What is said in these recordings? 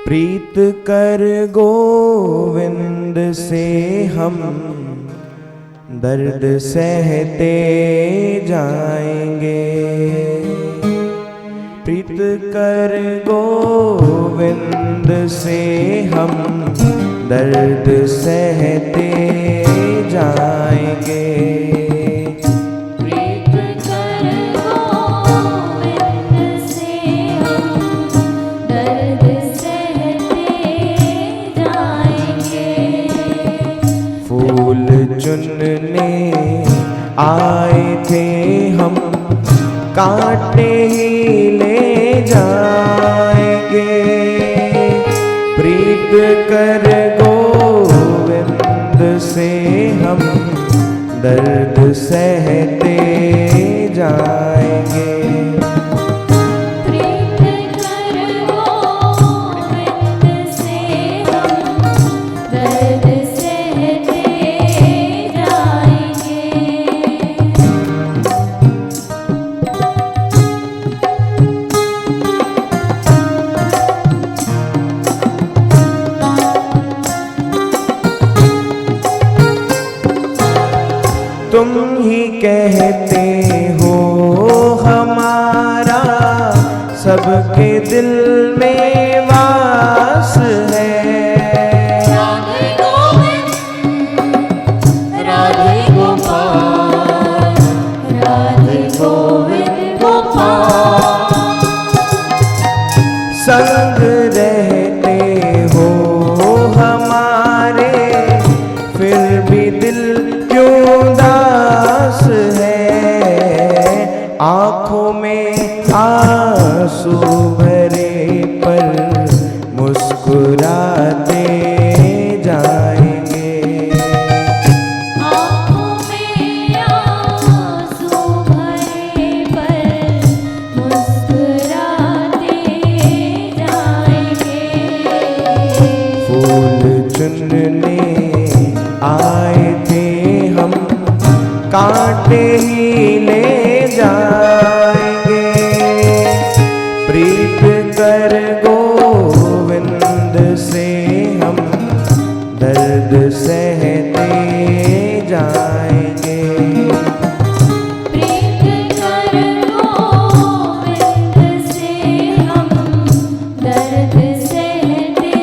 प्रीत कर गोविंद से हम दर्द सहते जाएंगे। प्रीत कर गोविंद से हम दर्द सहते जाएंगे। चुनने आए थे हम कांटे ही ले जाएंगे। प्रीत कर गोविंद से हम दर्द सहते जाएंगे। तुम ही कहते हो हमारा सबके दिल में वास है। राधे गोविंद राधे गोपाल, राधे गोविंद गोपाल। संग रहते हो हमारे फिर भी दिल क्यों दास है। आँखों में आंसू भरे पर मुस्कुराते जाएंगे। आँखों में आंसू भरे पर मुस्कुराते जाएंगे। फूल चुनने आए थे हम कांटे ही ले जाएंगे। प्रीत कर गोविंद से हम दर्द सहते जाएंगे। प्रीत कर गोविंद से हम दर्द सहते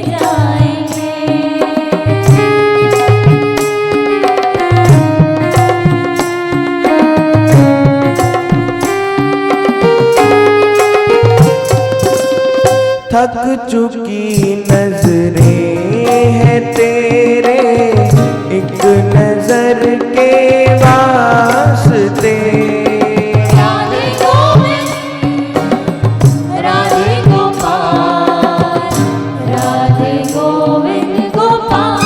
जाएंगे। थक चुकी नजरें हैं तेरे एक नजर के वास्ते। राधे गोविंद राधे गोपाल, राधे गोविंद गोपाल।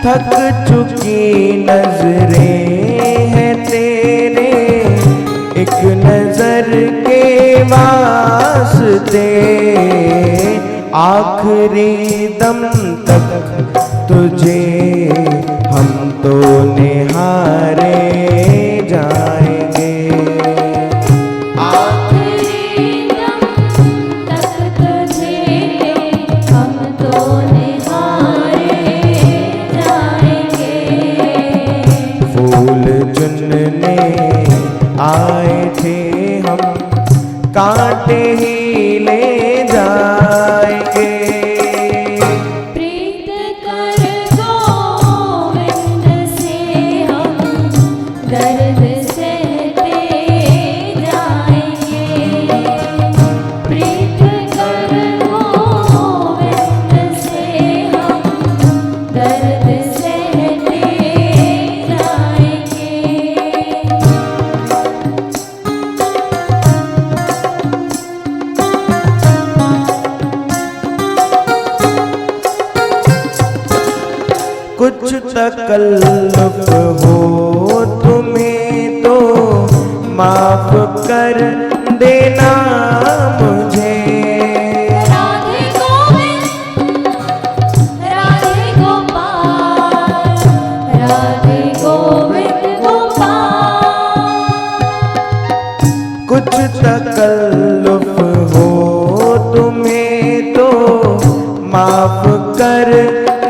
थक चुकी नजरें हैं तेरे एक नजर के वास्ते। आखिरी दम तक तुझे हम तो निहारे जाएंगे। आखिरी दम तक तुझे हम तो निहारे जाएंगे। फूल चुनने आए थे हम कांटे ही ले जाएंगे। प्रीत कर गोविंद से हम दर्द सहते जाएंगे। प्रीत कर गोविंद से हम दर्द सहते जाएंगे। कुछ तकल्लुफ हो तुम्हें तो माफ कर देना मुझे। राधे गोविंद राधे गोपाल, राधे गोविंद गोपाल। कुछ तकल्लुफ हो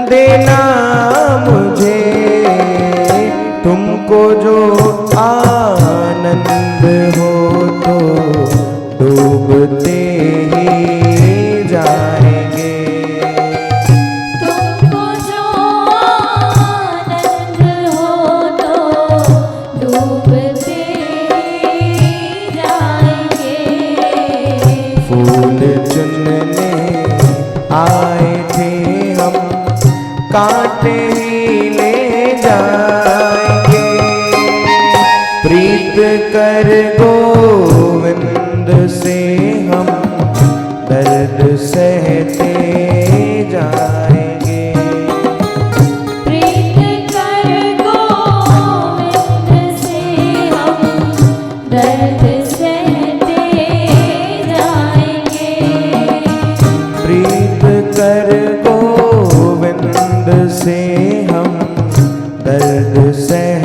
देना मुझे, तुमको जो आनंद हो तो डूबते ही जाएंगे। तुमको जो आनंद हो तो डूबते जाएंगे। फूल चुनने आए थे हम, कांटे ही ले जाएंगे। प्रीत कर गोविंद से हम दर्द सहते जाएंगे। प्रीत कर गोविंद से हम दर्द सहते जाएंगे। प्रीत कर गोविंद से हम दर्द सह